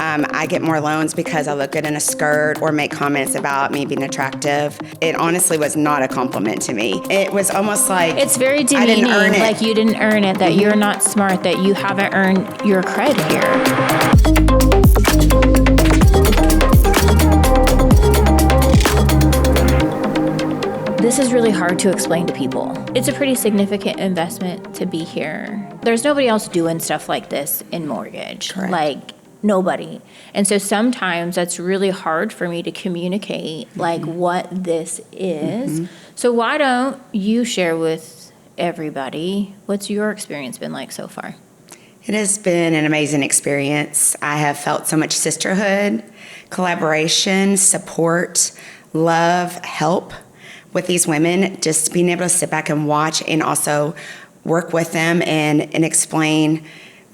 I get more loans because I look good in a skirt or make comments about me being attractive. It honestly was not a compliment to me. It was almost like it's very demeaning, I didn't earn it. Like you didn't earn it, that you're not smart, that you haven't earned your cred here. This is really hard to explain to people. It's a pretty significant investment to be here. There's nobody else doing stuff like this in mortgage. Correct. Like nobody. And so sometimes that's really hard for me to communicate like what this is. So why don't you share with everybody what's your experience been like so far? It has been an amazing experience. I have felt so much sisterhood, collaboration, support, love, help with these women, just being able to sit back and watch and also work with them and explain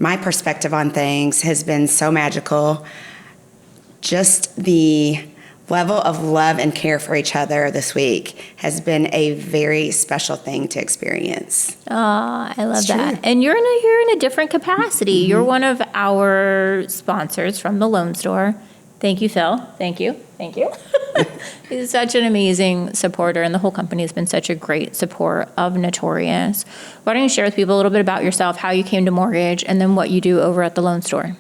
my perspective on things has been so magical. Just the level of love and care for each other this week has been a very special thing to experience. Oh, I love that. True. And you're in a different capacity. You're one of our sponsors from the Loan Store. Thank you, Phil. Thank you. He's such an amazing supporter, and the whole company has been such a great support of Notorious. Why don't you share with people a little bit about yourself, how you came to mortgage, and then what you do over at the Loan Store?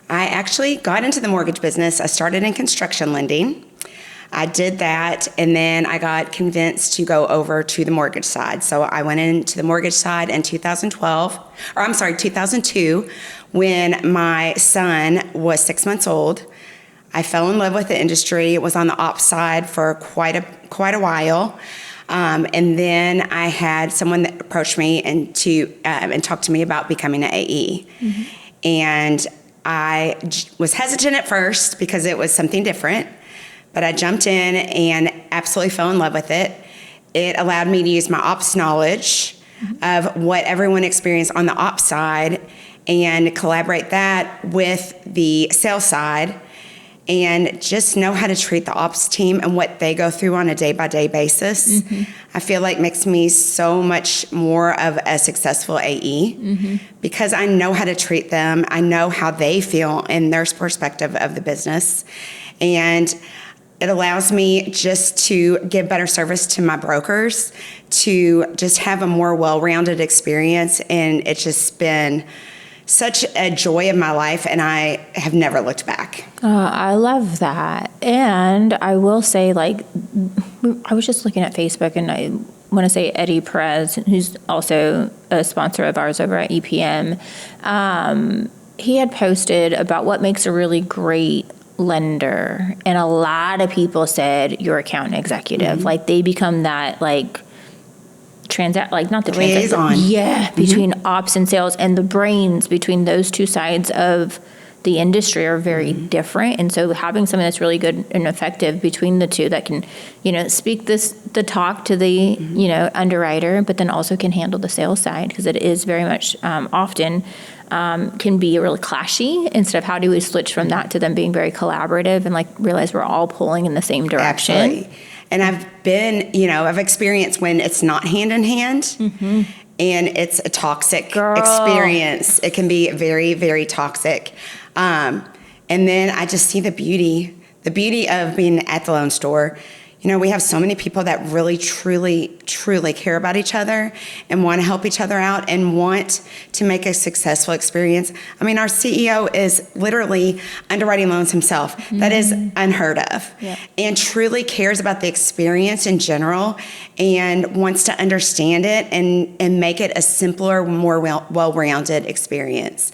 I actually got into the mortgage business. I started in construction lending. I did that, and then I got convinced to go over to the mortgage side. So I went into the mortgage side in 2002, when my son was 6 months old. I fell in love with the industry. Was on the ops side for quite a while. And then I had someone that approached me and talked to me about becoming an AE. And I was hesitant at first because it was something different, but I jumped in and absolutely fell in love with it. It allowed me to use my ops knowledge of what everyone experienced on the ops side and collaborate that with the sales side and just know how to treat the ops team and what they go through on a day-by-day basis. I feel like makes me so much more of a successful AE because I know how to treat them. I know how they feel in their perspective of the business. And it allows me just to give better service to my brokers, to just have a more well-rounded experience. And it's just been such a joy of my life, and I have never looked back. I love that. And I will say, like, I was just looking at Facebook, and I want to say Eddie Perez, who's also a sponsor of ours over at EPM, he had posted about what makes a really great lender. And a lot of people said your account executive. Like, they become that, like, liaison. Between ops and sales, and the brains between those two sides of the industry are very different. And so having something that's really good and effective between the two that can, speak the talk to the, underwriter, but then also can handle the sales side, because it is very much often can be really clashy, instead of how do we switch from that to them being very collaborative and like realize we're all pulling in the same direction. Absolutely. And I've been, I've experienced when it's not hand in hand and it's a toxic experience. It can be very, very toxic. And then I just see the beauty of being at the Loan Store. We have so many people that really, truly, truly care about each other and want to help each other out and want to make a successful experience. I mean, our CEO is literally underwriting loans himself. That is unheard of. And truly cares about the experience in general and wants to understand it and make it a simpler, more well-rounded experience.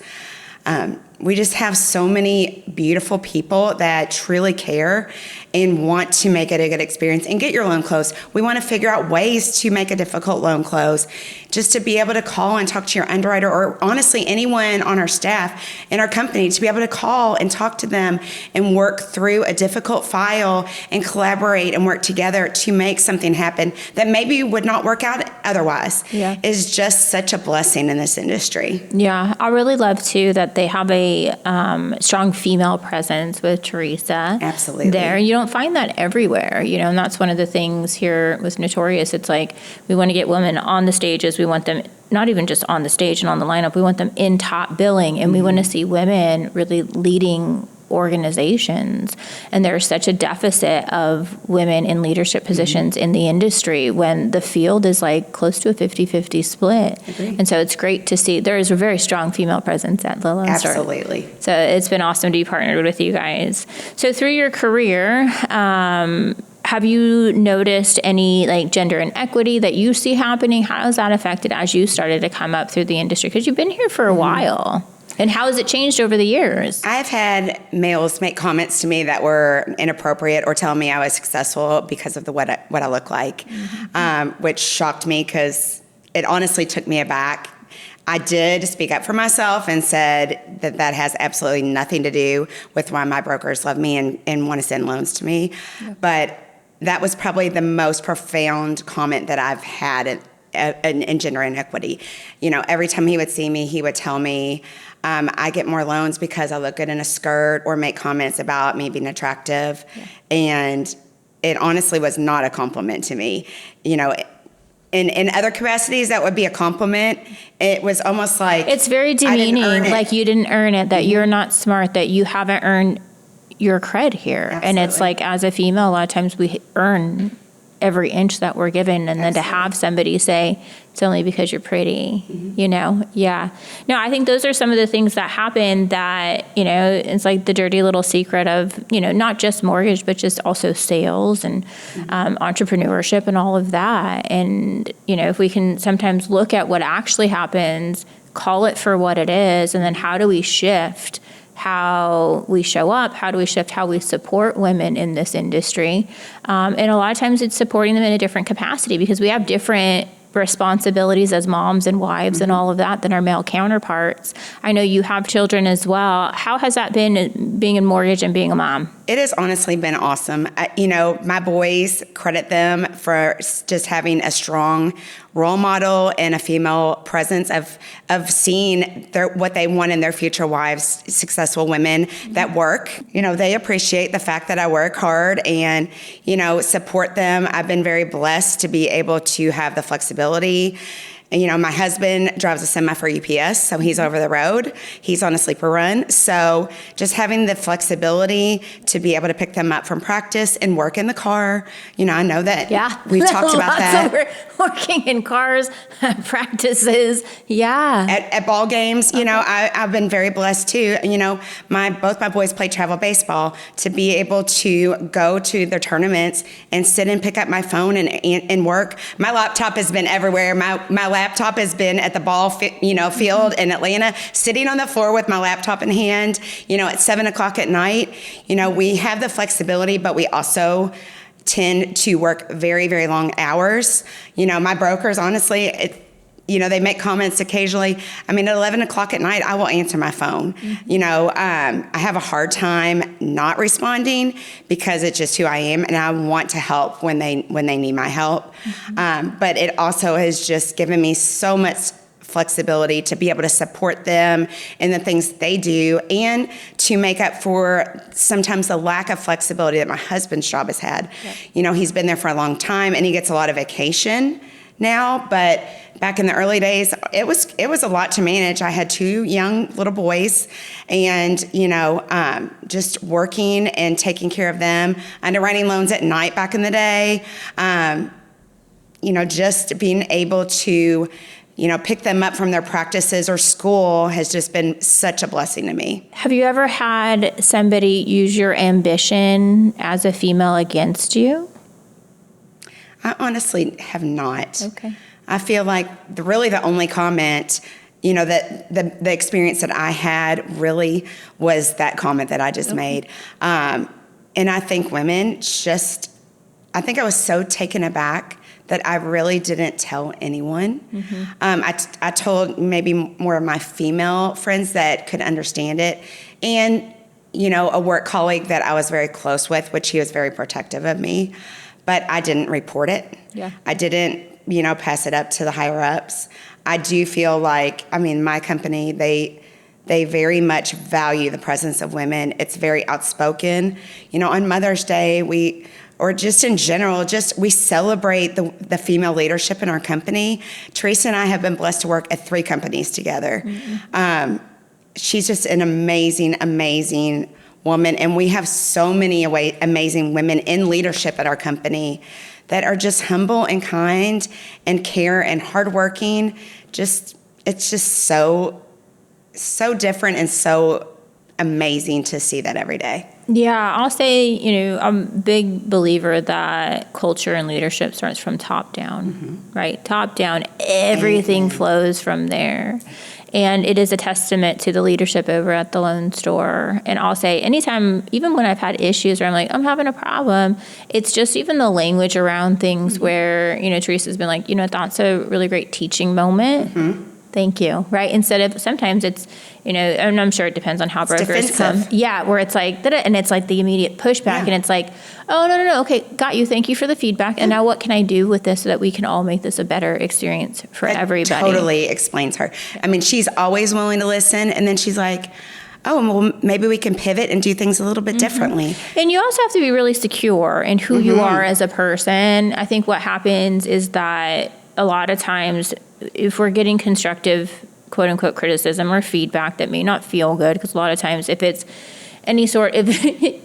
We just have so many beautiful people that truly care and want to make it a good experience and get your loan closed. We want to figure out ways to make a difficult loan close, just to be able to call and talk to your underwriter, or honestly anyone on our staff in our company, to be able to call and talk to them and work through a difficult file and collaborate and work together to make something happen that maybe would not work out otherwise. Is just such a blessing in this industry. I really love too that they have a strong female presence with Teresa. Absolutely. There, you don't find that everywhere, and that's one of the things here with Notorious. It's like we want to get women on the stages. We want them not even just on the stage and on the lineup. We want them in top billing, and we want to see women really leading organizations. And there's such a deficit of women in leadership positions in the industry when the field is like close to a 50-50 split. Agreed. And so it's great to see there is a very strong female presence at Lil and Star. Absolutely. So it's been awesome to be partnered with you guys. So through your career, have you noticed any like gender inequity that you see happening? How has that affected as you started to come up through the industry? Because you've been here for a while. And how has it changed over the years? I've had males make comments to me that were inappropriate or tell me I was successful because of what I look like, which shocked me because it honestly took me aback. I did speak up for myself and said that has absolutely nothing to do with why my brokers love me and want to send loans to me. Yeah. But that was probably the most profound comment that I've had in gender inequity. You know, every time he would see me, he would tell me, I get more loans because I look good in a skirt, or make comments about me being attractive. Yeah. And it honestly was not a compliment to me. You know, in other capacities, that would be a compliment. It was almost like it's very demeaning, like you didn't earn it, that you're not smart, that you haven't earned your cred here. Absolutely. And it's like, as a female, a lot of times we earn every inch that we're given, and then to have somebody say it's only because you're pretty, you know? Yeah. No, I think those are some of the things that happen that, you know, it's like the dirty little secret of, you know, not just mortgage, but just also sales and entrepreneurship and all of that. And, you know, if we can sometimes look at what actually happens, call it for what it is, and then how do we shift how we show up, how do we shift how we support women in this industry. And a lot of times it's supporting them in a different capacity because we have different responsibilities as moms and wives and all of that than our male counterparts. I know you have children as well. How has that been, being in mortgage and being a mom? It has honestly been awesome. You know, my boys, credit them for just having a strong role model and a female presence of seeing what they want in their future wives, successful women that work. You know, they appreciate the fact that I work hard and, you know, support them. I've been very blessed to be able to have the flexibility. You know, my husband drives a semi for UPS, so he's over the road. He's on a sleeper run. So just having the flexibility to be able to pick them up from practice and work in the car. You know, I know that we've talked about that. Working in cars, practices, At ball games, you know, I've been very blessed too. You know, both my boys play travel baseball. To be able to go to their tournaments and sit and pick up my phone and work. My laptop has been everywhere. My laptop has been at the ball field in Atlanta, sitting on the floor with my laptop in hand, you know, at 7:00 at night. You know, we have the flexibility, but we also tend to work very, very long hours. You know, my brokers, honestly, you know, they make comments occasionally. I mean, at 11:00 at night, I will answer my phone. You know, I have a hard time not responding because it's just who I am, and I want to help when they need my help. But it also has just given me so much flexibility to be able to support them in the things they do, and to make up for sometimes the lack of flexibility that my husband's job has had. Yep. You know, he's been there for a long time, and he gets a lot of vacation now, but back in the early days, it was a lot to manage. I had 2 young little boys, and, you know, just working and taking care of them, underwriting loans at night back in the day, you know, just being able to, you know, pick them up from their practices or school has just been such a blessing to me. Have you ever had somebody use your ambition as a female against you? I honestly have not. Okay. I feel like really the only comment, you know, that the experience that I had really was that comment that I just made. And I think women I think I was so taken aback that I really didn't tell anyone. I told maybe more of my female friends that could understand it. And, you know, a work colleague that I was very close with, which he was very protective of me. But I didn't report it. Yeah. I didn't, you know, pass it up to the higher ups. I do feel like, I mean, my company, they very much value the presence of women. It's very outspoken. You know, on Mother's Day, or just in general, we celebrate the female leadership in our company. Teresa and I have been blessed to work at 3 companies together. She's just an amazing, amazing woman, and we have so many amazing women in leadership at our company that are just humble and kind and care and hardworking. It's just so different and so amazing to see that every day. Yeah, I'll say, I'm a big believer that culture and leadership starts from top down, right? Top down, everything flows from there. And it is a testament to the leadership over at the Lone Store. And I'll say anytime, even when I've had issues where I'm like, I'm having a problem, it's just even the language around things where, Teresa's been like, that's a really great teaching moment. Thank you, right? Instead of, sometimes it's, and I'm sure it depends on how brokers come. Yeah, where it's like, and it's like the immediate pushback, and it's like, oh, no, okay, got you, thank you for the feedback, and now what can I do with this so that we can all make this a better experience for everybody? Totally explains her. Yeah. I mean, she's always willing to listen, and then she's like, oh, well, maybe we can pivot and do things a little bit differently. And you also have to be really secure in who you are as a person. I think what happens is that a lot of times, if we're getting constructive, quote unquote, criticism or feedback that may not feel good, because a lot of times if it's any sort of,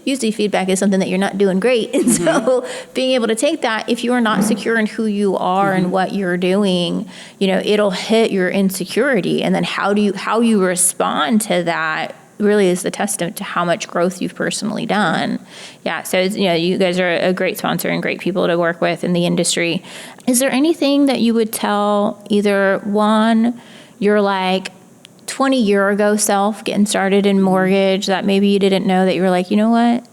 usually feedback is something that you're not doing great. And so being able to take that, if you are not secure in who you are and what you're doing, it'll hit your insecurity. And then how you respond to that really is the testament to how much growth you've personally done. Yeah, so you guys are a great sponsor and great people to work with in the industry. Is there anything that you would tell either your like 20-year ago self getting started in mortgage that maybe you didn't know, that you were like, you know what,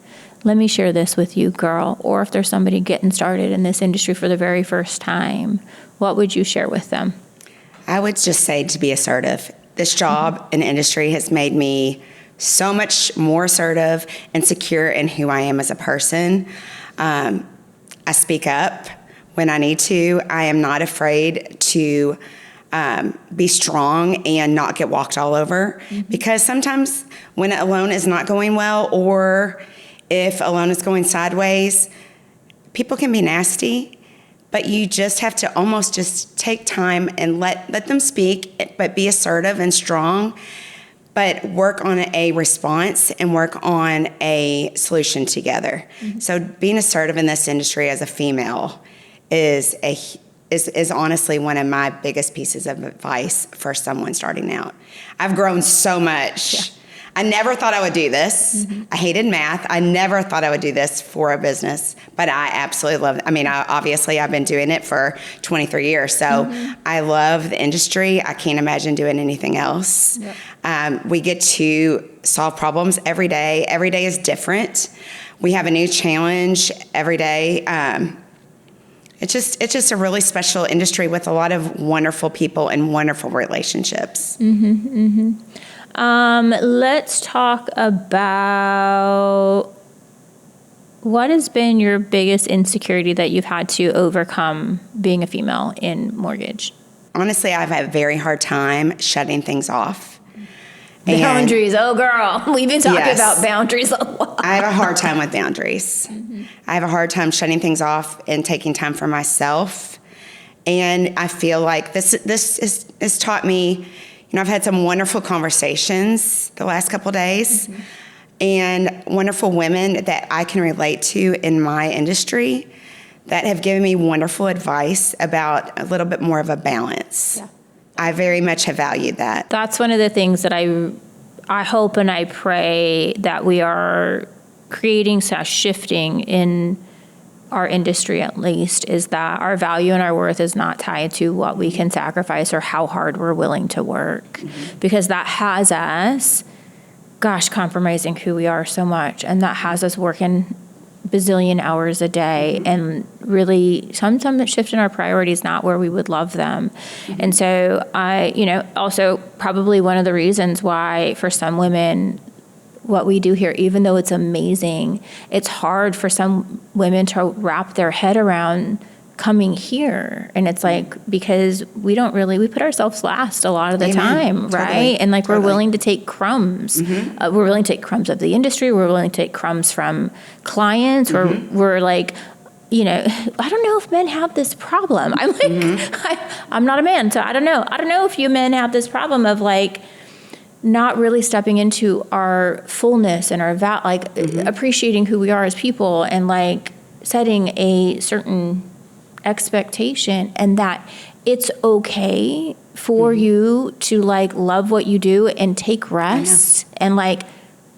let me share this with you, girl? Or if there's somebody getting started in this industry for the very first time, what would you share with them? I would just say to be assertive. This job and industry has made me so much more assertive and secure in who I am as a person. I speak up when I need to. I am not afraid to be strong and not get walked all over, because sometimes when a loan is not going well, or if a loan is going sideways, people can be nasty. But you just have to almost just take time and let them speak, but be assertive and strong, but work on a response and work on a solution together. So being assertive in this industry as a female is honestly one of my biggest pieces of advice for someone starting out. I've grown so much. Yeah. I never thought I would do this. I hated math. I never thought I would do this for a business, but I absolutely love it. I mean, obviously I've been doing it for 23 years, so I love the industry. I can't imagine doing anything else. Yep. We get to solve problems every day. Every day is different. We have a new challenge every day. It's just a really special industry with a lot of wonderful people and wonderful relationships. Let's talk about what has been your biggest insecurity that you've had to overcome being a female in mortgage? Honestly, I've had a very hard time shutting things off. Boundaries. Oh, girl. We've been talking about boundaries a lot. I have a hard time with boundaries. I have a hard time shutting things off and taking time for myself. And I feel like this has taught me, I've had some wonderful conversations the last couple of days, and wonderful women that I can relate to in my industry that have given me wonderful advice about a little bit more of a balance. Yeah. I very much have valued that. That's one of the things that I hope and I pray that we are creating / shifting in our industry, at least, is that our value and our worth is not tied to what we can sacrifice or how hard we're willing to work, because that has us, compromising who we are so much, and that has us working bazillion hours a day, and really sometimes the shift in our priorities not where we would love them. And so also probably one of the reasons why for some women, what we do here, even though it's amazing, it's hard for some women to wrap their head around coming here. And it's like, because we put ourselves last a lot of the time, right? Totally. And we're willing to take crumbs. We're willing to take crumbs of the industry. We're willing to take crumbs from clients. We're like, I don't know if men have this problem. I'm like, I'm not a man, so I don't know. I don't know if you men have this problem of not really stepping into our fullness and our appreciating who we are as people, and like setting a certain expectation, and that it's okay for you to like love what you do and take rest, and like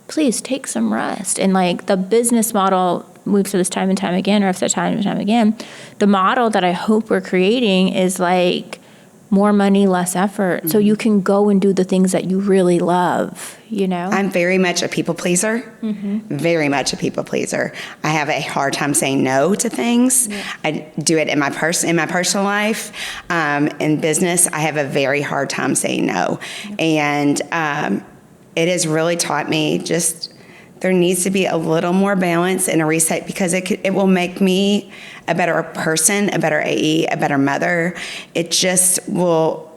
please take some rest. And like the business model, we've said this time and time again, or I've said time and time again, the model that I hope we're creating is like more money, less effort. So you can go and do the things that you really love, you know? I'm very much a people pleaser, very much a people pleaser. I have a hard time saying no to things. I do it in my personal life. In business, I have a very hard time saying no. And it has really taught me just there needs to be a little more balance and a reset, because it will make me a better person, a better AE, a better mother. It just will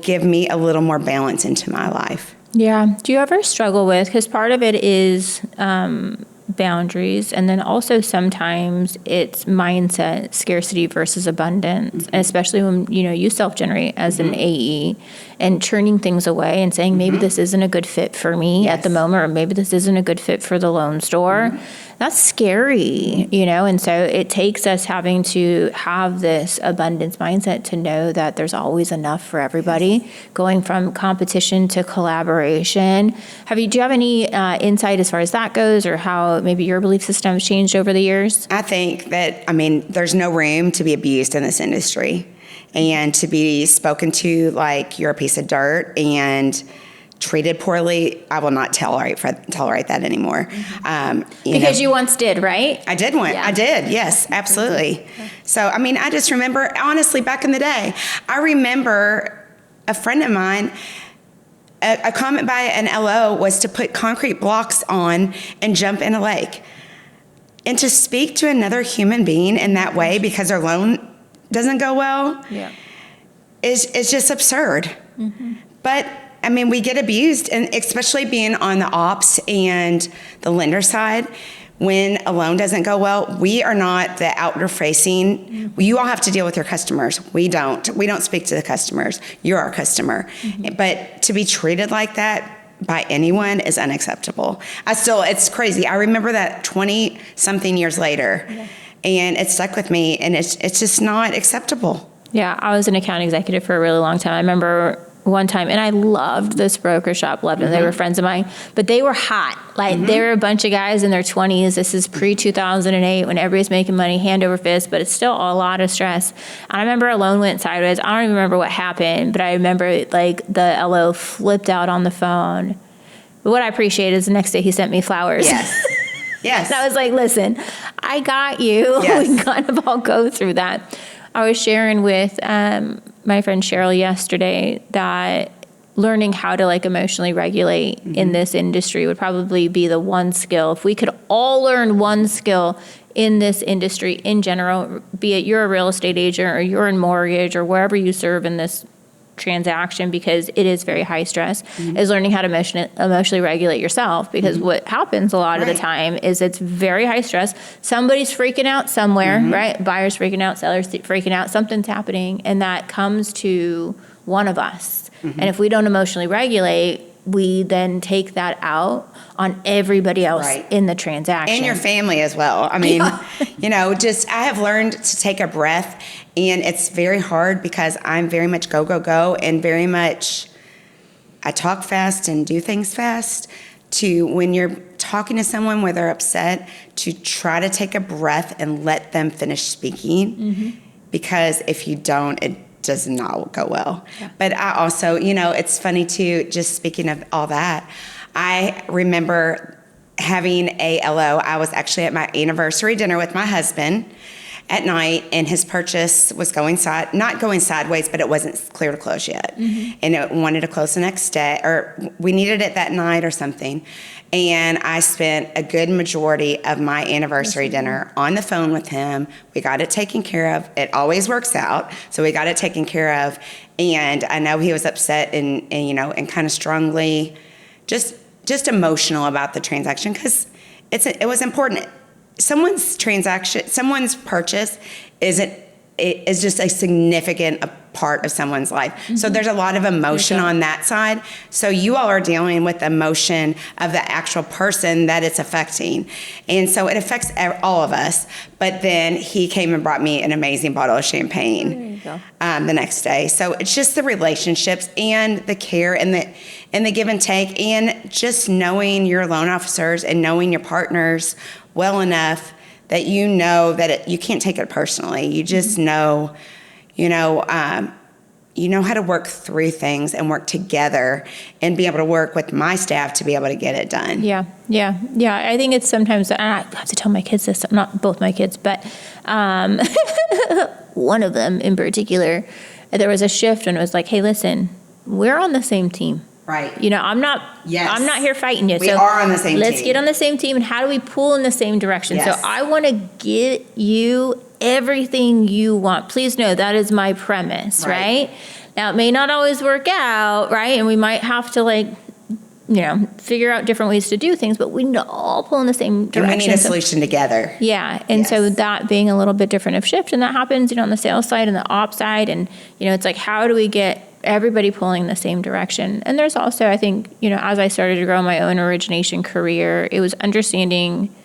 give me a little more balance into my life. Yeah. Do you ever struggle with, because part of it is boundaries, and then also sometimes it's mindset, scarcity versus abundance, especially when, you know, you self-generate as an AE and churning things away and saying, maybe this isn't a good fit for me at the moment, or maybe this isn't a good fit for the loan store. That's scary, you know? And so it takes us having to have this abundance mindset to know that there's always enough for everybody, going from competition to collaboration. Do you have any insight as far as that goes, or how maybe your belief system has changed over the years? I think that, there's no room to be abused in this industry, and to be spoken to like you're a piece of dirt and treated poorly. I will not tolerate that anymore. Because you once did, right? I did once. Yeah. I did. Yes, absolutely. So, I just remember, honestly, back in the day, I remember a friend of mine, a comment by an LO was to put concrete blocks on and jump in a lake. And to speak to another human being in that way because their loan doesn't go well is just absurd. But we get abused, and especially being on the ops and the lender side, when a loan doesn't go well, we are not the outward facing. You all have to deal with your customers. We don't speak to the customers. You're our customer. But to be treated like that by anyone is unacceptable. It's crazy. I remember that 20 something years later, and it stuck with me, and it's just not acceptable. Yeah. I was an account executive for a really long time. I remember one time, and I loved this broker shop, loved them. They were friends of mine, but they were hot. Like they were a bunch of guys in their 20s. This is pre-2008 when everybody's making money hand over fist, but it's still a lot of stress. And I remember a loan went sideways. I don't even remember what happened, but I remember like the LO flipped out on the phone. But what I appreciate is the next day he sent me flowers. Yes. Yes. And I was like, listen, I got you. Yes. We kind of all go through that. I was sharing with my friend Cheryl yesterday that learning how to like emotionally regulate in this industry would probably be the one skill. If we could all learn one skill in this industry in general, be it you're a real estate agent or you're in mortgage or wherever you serve in this transaction, because it is very high stress, is learning how to emotionally regulate yourself. Because what happens a lot of the time is it's very high stress. Somebody's freaking out somewhere, right? Buyer's freaking out, seller's freaking out, something's happening, and that comes to one of us. And if we don't emotionally regulate, we then take that out on everybody else in the transaction. And your family as well. I have learned to take a breath, and it's very hard because I'm very much go, go, go, and very much I talk fast and do things fast, to when you're talking to someone where they're upset, to try to take a breath and let them finish speaking, because if you don't, it does not go well. But I also, it's funny too, just speaking of all that, I remember having a LO. I was actually at my anniversary dinner with my husband at night, and his purchase was not going sideways, but it wasn't clear to close yet. And it wanted to close the next day, or we needed it that night or something. And I spent a good majority of my anniversary dinner on the phone with him. We got it taken care of. It always works out. So we got it taken care of. And I know he was upset and kind of strongly, just emotional about the transaction, because it was important. Someone's purchase isn't it is just a significant part of someone's life. So there's a lot of emotion on that side. So you all are dealing with the emotion of the actual person that it's affecting. And so it affects all of us. But then he came and brought me an amazing bottle of champagne the next day. So it's just the relationships and the care and the give and take, and just knowing your loan officers and knowing your partners well enough that you know that you can't take it personally. You just know, you know how to work through things and work together and be able to work with my staff to be able to get it done. Yeah. I think it's sometimes, and I have to tell my kids this, not both my kids, but one of them in particular, there was a shift and it was like, hey, listen, we're on the same team. Right. I'm not here fighting you. We are on the same team. Let's get on the same team, and how do we pull in the same direction? Yes. So I want to get you everything you want. Please know that is my premise, right? Now, it may not always work out, right? And we might have to figure out different ways to do things, but we all pull in the same direction. And we need a solution together. Yeah. And so that being a little bit different of shift, and that happens, on the sales side and the ops side. And, it's like, how do we get everybody pulling the same direction? And there's also, I think, as I started to grow my own origination career, it was understanding,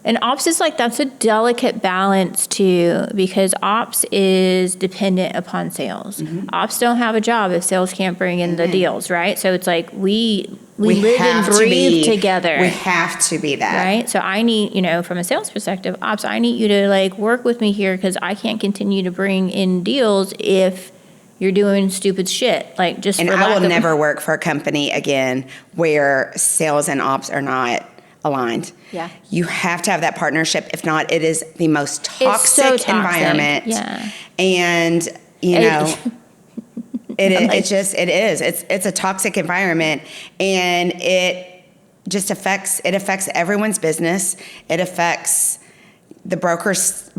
and ops is like, that's a delicate balance too, because ops is dependent upon sales. Ops don't have a job if sales can't bring in the deals, right? So it's like, we live and breathe together. We have to be that. Right? So I need, from a sales perspective, ops, I need you to work with me here, because I can't continue to bring in deals if you're doing stupid shit. And I will never work for a company again where sales and ops are not aligned. Yeah. You have to have that partnership. If not, it is the most toxic environment. Yeah. And, it is. It's a toxic environment, and it just affects everyone's business. It affects the broker's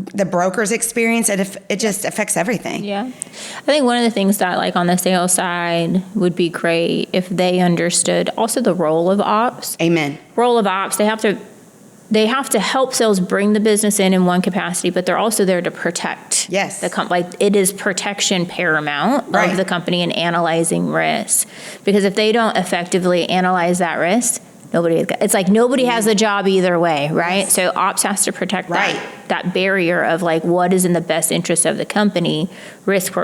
experience. It just affects everything. Yeah. I think one of the things that on the sales side would be great if they understood also the role of ops. Amen. Role of ops, they have to help sales bring the business in one capacity, but they're also there to protect the company. It is protection paramount of the company and analyzing risk. Because if they don't effectively analyze that risk, nobody has the job either way, right? Yes. So ops has to protect that barrier of what is in the best interest of the company, risk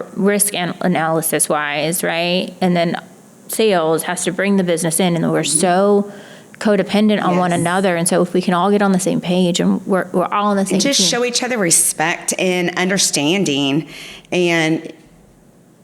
analysis wise, right? And then sales has to bring the business in, and we're so codependent on one another. And so if we can all get on the same page and we're all on the same team. Just team. show each other respect and understanding, and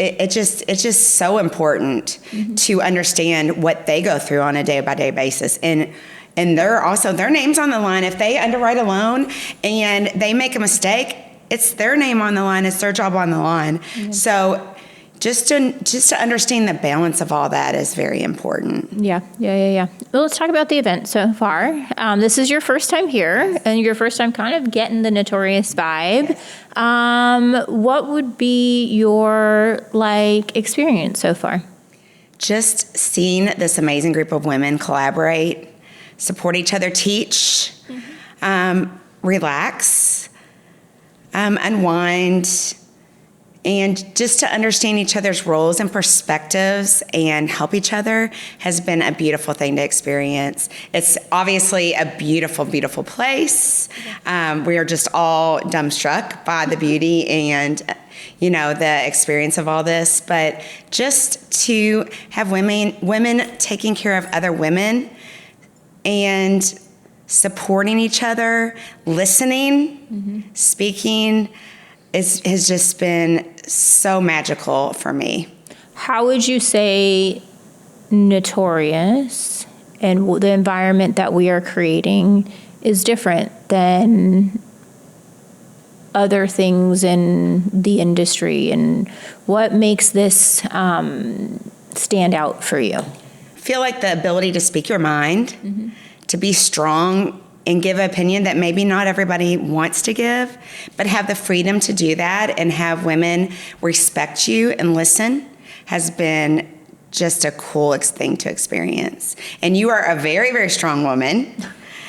it's just so important to understand what they go through on a day-by-day basis. And their name's on the line. If they underwrite a loan and they make a mistake, it's their name on the line. It's their job on the line. Mm-hmm. So just to understand the balance of all that is very important. Yeah. Well, let's talk about the event so far. This is your first time here, and your first time kind of getting the Notorious vibe. Yes. What would be your experience so far? Just seeing this amazing group of women collaborate, support each other, teach, relax, unwind, and just to understand each other's roles and perspectives and help each other has been a beautiful thing to experience. It's obviously a beautiful, beautiful place. We are just all dumbstruck by the beauty and, the experience of all this. But just to have women taking care of other women and supporting each other, listening, speaking, has just been so magical for me. How would you say Notorious and the environment that we are creating is different than other things in the industry, and what makes this stand out for you? I feel like the ability to speak your mind, to be strong and give an opinion that maybe not everybody wants to give, but have the freedom to do that and have women respect you and listen has been just a cool thing to experience. And you are a very, very strong woman.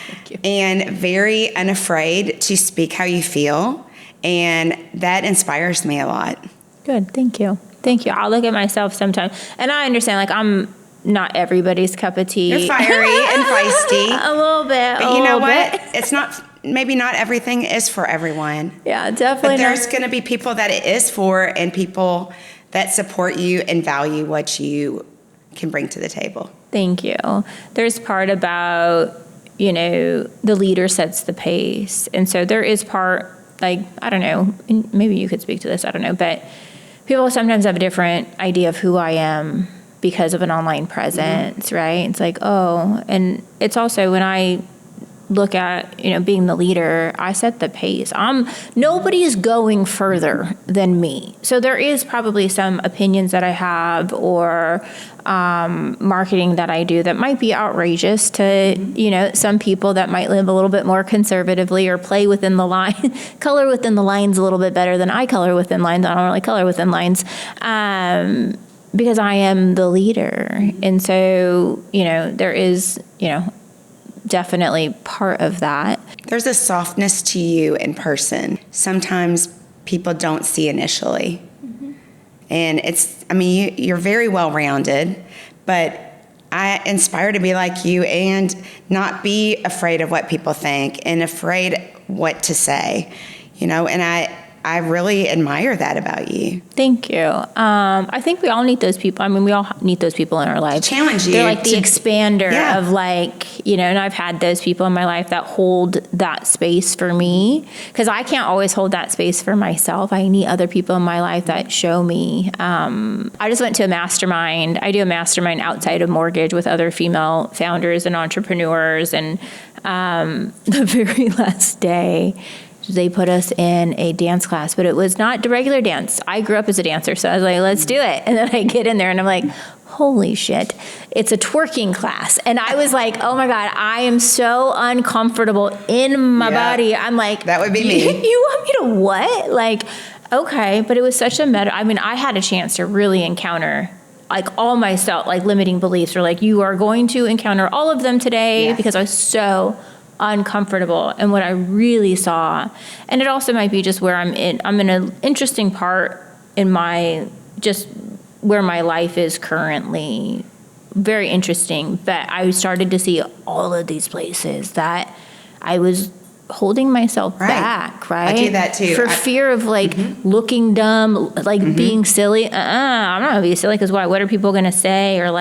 Thank you. And very unafraid to speak how you feel And that inspires me a lot. Good. Thank you. Thank you. I'll look at myself sometimes. And I understand, like, I'm not everybody's cup of tea. You're fiery and feisty. A little bit. But you know what? It's not, maybe not everything is for everyone. Yeah, definitely. But there's going to be people that it is for, and people that support you and value what you can bring to the table. Thank you. There's part about, the leader sets the pace. And so there is part, like, I don't know, maybe you could speak to this, I don't know, but people sometimes have a different idea of who I am because of an online presence, right? It's like, oh, and it's also when I look at, being the leader, I set the pace. Nobody's going further than me. So there is probably some opinions that I have or marketing that I do that might be outrageous to, some people that might live a little bit more conservatively or play within the line, color within the lines a little bit better than I color within lines. I don't really color within lines. Because I am the leader. And so, there is, definitely part of that. There's a softness to you in person. Sometimes people don't see initially. And you're very well-rounded, but I aspire to be like you and not be afraid of what people think and afraid what to say, and I really admire that about you. Thank you. I think we all need those people. We all need those people in our lives. Challenge you. They're like the expander of and I've had those people in my life that hold that space for me because I can't always hold that space for myself. I need other people in my life that show me. I just went to a mastermind. I do a mastermind outside of mortgage with other female founders and entrepreneurs. And the very last day, they put us in a dance class, but it was not the regular dance. I grew up as a dancer, so I was like, let's do it. And then I get in there and I'm like, holy shit, it's a twerking class. And I was like, oh my God, I am so uncomfortable in my body. I'm like, that would be me. You want me to what? Like, okay. But it was such a I had a chance to really encounter all my limiting beliefs were you are going to encounter all of them today because I was so uncomfortable. And what I really saw, and it also might be just where I'm in an interesting part in where my life is currently, very interesting, but I started to see all of these places that I was holding myself back, right? I do that too. For fear of looking dumb, being silly. I'm not gonna be silly because what are people gonna say? Or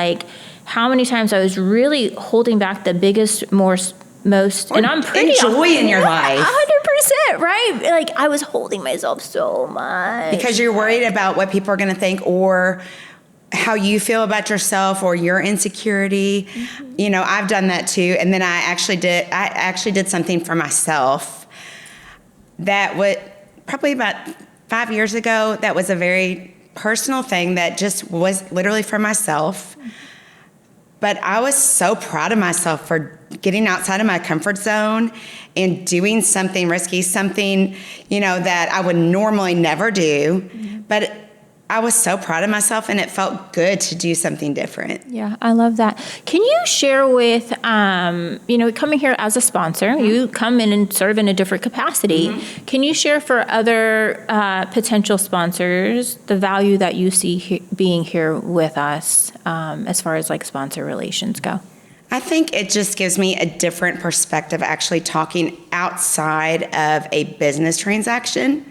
how many times I was really holding back the biggest, most, and I'm pretty joy in your life. 100%, right? I was holding myself so much. Because you're worried about what people are going to think or how you feel about yourself or your insecurity. I've done that too. And then I actually did something for myself that probably about 5 years ago, that was a very personal thing that just was literally for myself. But I was so proud of myself for getting outside of my comfort zone and doing something risky, something, that I would normally never do. Mm-hmm. But I was so proud of myself and it felt good to do something different. Yeah, I love that. Can you share with, coming here as a sponsor, you come in and serve in a different capacity. Mm-hmm. Can you share for other potential sponsors the value that you see being here with us as far as sponsor relations go? I think it just gives me a different perspective actually talking outside of a business transaction.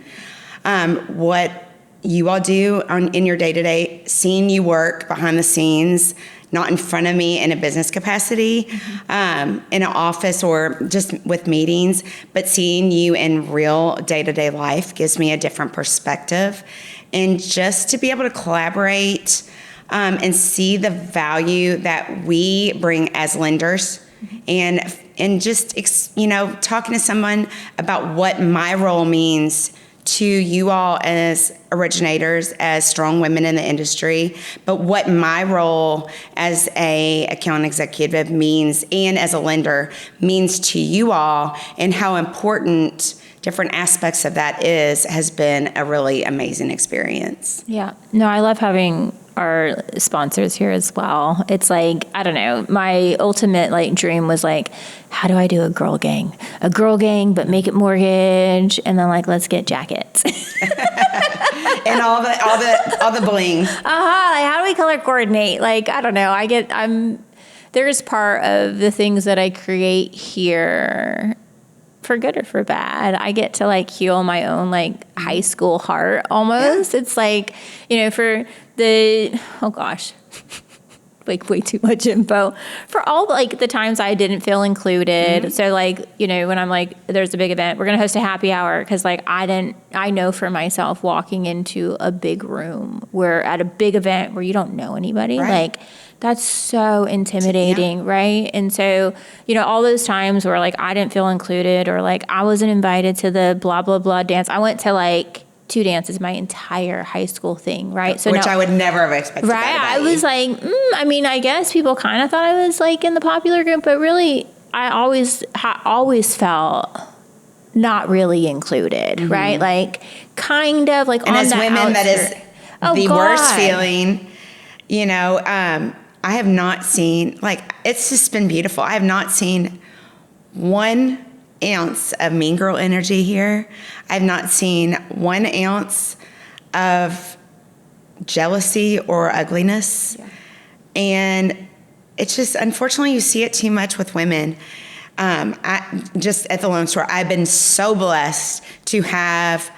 What you all do in your day-to-day, seeing you work behind the scenes, not in front of me in a business capacity, in an office or just with meetings, but seeing you in real day-to-day life gives me a different perspective. And just to be able to collaborate and see the value that we bring as lenders, and just talking to someone about what my role means to you all as originators, as strong women in the industry, but what my role as a account executive means and as a lender means to you all, and how important different aspects of that has been a really amazing experience. Yeah. No, I love having our sponsors here as well. It's like, I don't know, my ultimate like dream was like, how do I do a girl gang, but make it mortgage, and then like let's get jackets and all the bling. Like, how do we color coordinate? Like, I don't know. There's part of the things that I create here, for good or for bad, I get to like heal my own like high school heart almost. Yeah. It's like, for oh gosh, like way too much info for all like the times I didn't feel included. Mm-hmm. So like, when I'm like, there's a big event, we're going to host a happy hour. Cause like I know for myself walking into a big room where at a big event where you don't know anybody, right. Like that's so intimidating, right? And so, all those times where like I didn't feel included or like I wasn't invited to the blah, blah, blah dance. I went to like 2 dances my entire high school thing, right? So I would never have expected right, that about I was like, I guess people kind of thought I was like in the popular group, but really I always felt not really included, mm-hmm. right? Like kind of like and on as the women, outskirt. that is the worst feeling. I have not seen, like, it's just been beautiful. I have not seen 1 ounce of mean girl energy here. I've not seen 1 ounce of jealousy or ugliness. Yeah. And it's just, unfortunately, you see it too much with women. Just at the Lone Star, I've been so blessed to have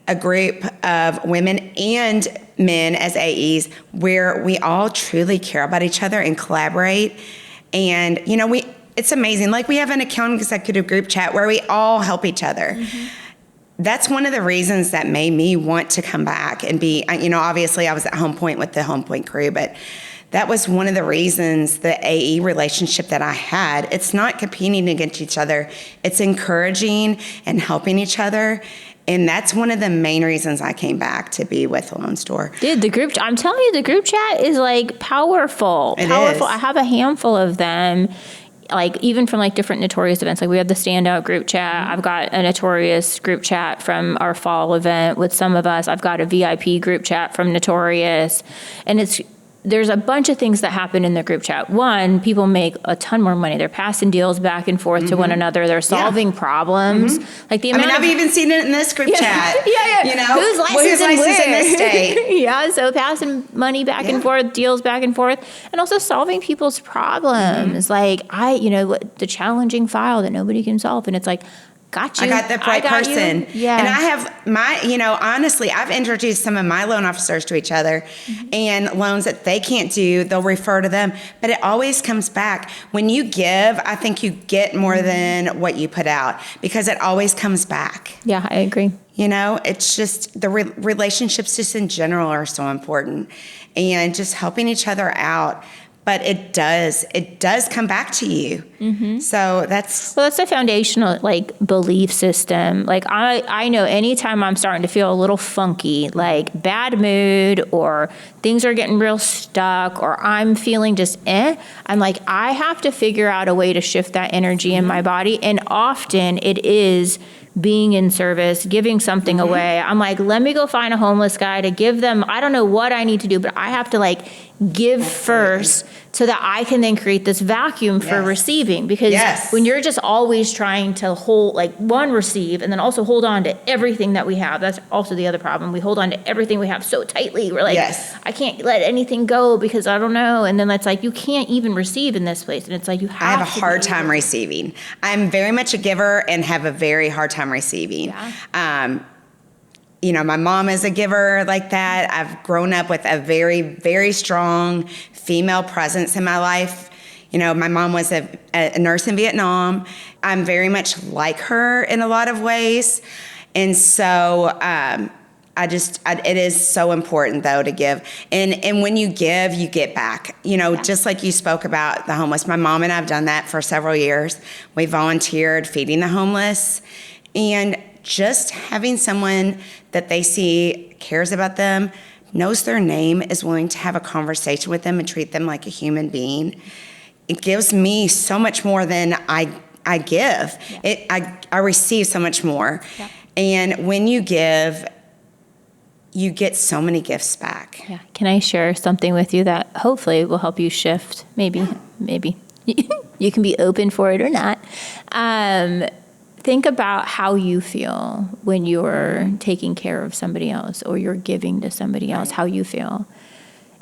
a group of women and men as AEs where we all truly care about each other and collaborate. And, it's amazing. Like we have an account executive group chat where we all help each other. Mm-hmm. That's one of the reasons that made me want to come back and be, obviously I was at Home Point with the Home Point crew, but that was one of the reasons the AE relationship that I had. It's not competing against each other. It's encouraging and helping each other. And that's one of the main reasons I came back to be with the Lone Star. Dude, I'm telling you, the group chat is like powerful. It powerful. is. I have a handful of them, like even from like different Notorious events. Like we have the Standout group chat. I've got a Notorious group chat from our fall event with some of us. I've got a VIP group chat from Notorious. And there's a bunch of things that happen in the group chat. One, people make a ton more money. They're passing deals back and forth to one another. They're solving problems. Mm-hmm. Like I've even seen it in this group chat. Yeah. Who's licensed in this state? Yeah, so passing money back and forth, deals back and forth, and also solving people's problems. Mm-hmm. Like the challenging file that nobody can solve, and it's like, got you. I got the right person. Yeah. And I have honestly, I've introduced some of my loan officers to each other, mm-hmm. and loans that they can't do, they'll refer to them. But it always comes back. When you give, I think you get more mm-hmm. than what you put out because it always comes back. Yeah, I agree. It's just the relationships just in general are so important and just helping each other out. But it does come back to you. Mm-hmm. So that's a foundational like belief system. Like I know anytime I'm starting to feel a little funky, like bad mood or things are getting real stuck or I'm feeling just I'm like, I have to figure out a way to shift that energy mm-hmm. in my body. And often it is being in service, giving something mm-hmm. away. I'm like, let me go find a homeless guy to give them. I don't know what I need to do, but I have to like give first so that I can then create this vacuum for receiving. Because when you're just always trying to hold, like receive and then also hold on to everything that we have. That's also the other problem. We hold on to everything we have so tightly. We're like, I can't let anything go because I don't know. And then it's like, you can't even receive in this place. And it's like, I have a hard time receiving. I'm very much a giver and have a very hard time receiving. Yeah. My mom is a giver like that. I've grown up with a very, very strong female presence in my life. My mom was a nurse in Vietnam. I'm very much like her in a lot of ways. And so it is so important, though, to give. And when you give, you get back. Just like you spoke about the homeless. My mom and I have done that for several years. We volunteered feeding the homeless. And just having someone that they see cares about them, knows their name, is willing to have a conversation with them and treat them like a human being, it gives me so much more than I give. Yeah. I receive so much more. Yeah. And when you give, you get so many gifts back. Yeah. Can I share something with you that hopefully will help you shift? Maybe you can be open for it or not. Think about how you feel when you're taking care of somebody else or you're giving to somebody else, how you feel.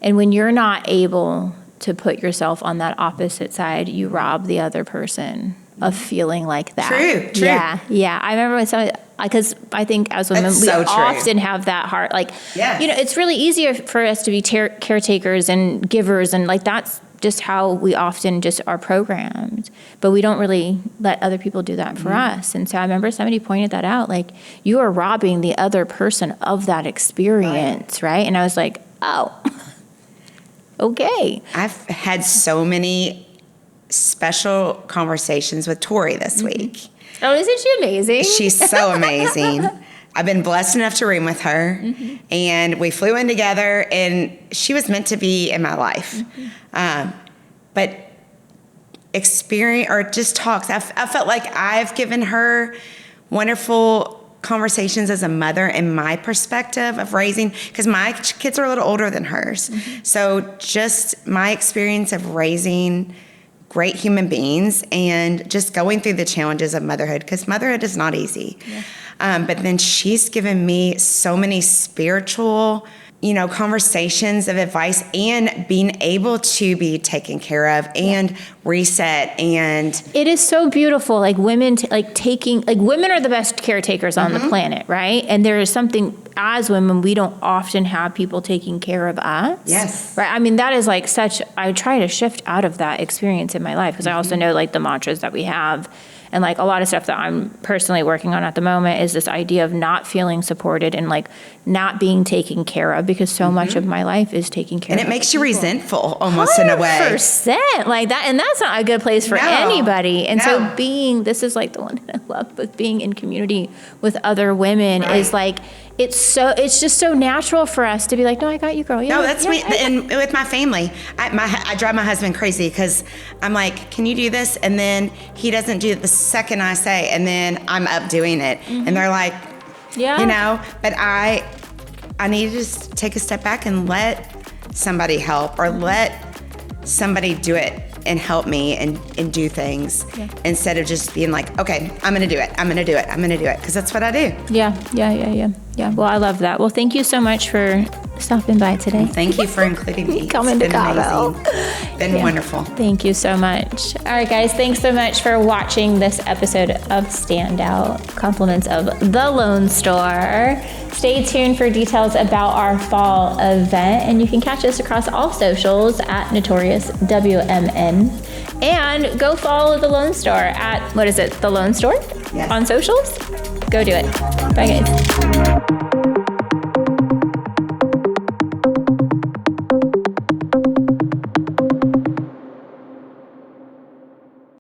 And when you're not able to put yourself on that opposite side, you rob the other person of feeling like that. True. Yeah. I remember when somebody, because I think as women, That's we so true. often have that heart. Like, Yes. it's really easier for us to be caretakers and givers, and like that's just how we often just are programmed. But we don't really let other people do that for us. And so I remember somebody pointed that out, like, you are robbing the other person of that experience, right? And I was like, oh, okay. I've had so many special conversations with Tori this week. Oh, isn't she amazing? She's so amazing. I've been blessed enough to room with her, and we flew in together, and she was meant to be in my life. But experience or just talks, I felt like I've given her wonderful conversations as a mother and my perspective of raising, because my kids are a little older than hers. So just my experience of raising great human beings and just going through the challenges of motherhood, because motherhood is not easy. But then she's given me so many spiritual, conversations of advice and being able to be taken care of and reset. And it is so beautiful. Like women, women are the best caretakers on the planet, right? And there is something, as women, we don't often have people taking care of us. Yes. Right. I mean, that is like I try to shift out of that experience in my life, because I also know like the mantras that we have. And like a lot of stuff that I'm personally working on at the moment is this idea of not feeling supported and like not being taken care of, because so much of my life is taking care of. And it makes you resentful almost in a way. 100% like that. And that's not a good place for anybody. And so this is like the one that I love, but being in community with other women is like, it's just so natural for us to be like, no, I got you, girl. No, that's me. And with my family, I drive my husband crazy, because I'm like, can you do this? And then he doesn't do it the second I say, and then I'm up doing it. And they're like, but I need to just take a step back and let somebody help, or let somebody do it and help me and do things instead of just being like, okay, I'm going to do it. I'm going to do it. I'm going to do it. Because that's what I do. Yeah. Well, I love that. Well, thank you so much for stopping by today. Thank you for including me. Coming to Cabo. Been wonderful. Thank you so much. All right, guys, thanks so much for watching this episode of Standout. Compliments of The Lone Star. Stay tuned for details about our fall event, and you can catch us across all socials at Notorious WMN. And go follow The Lone Star at, The Lone Star? Yes. On socials? Go do it. Bye, guys.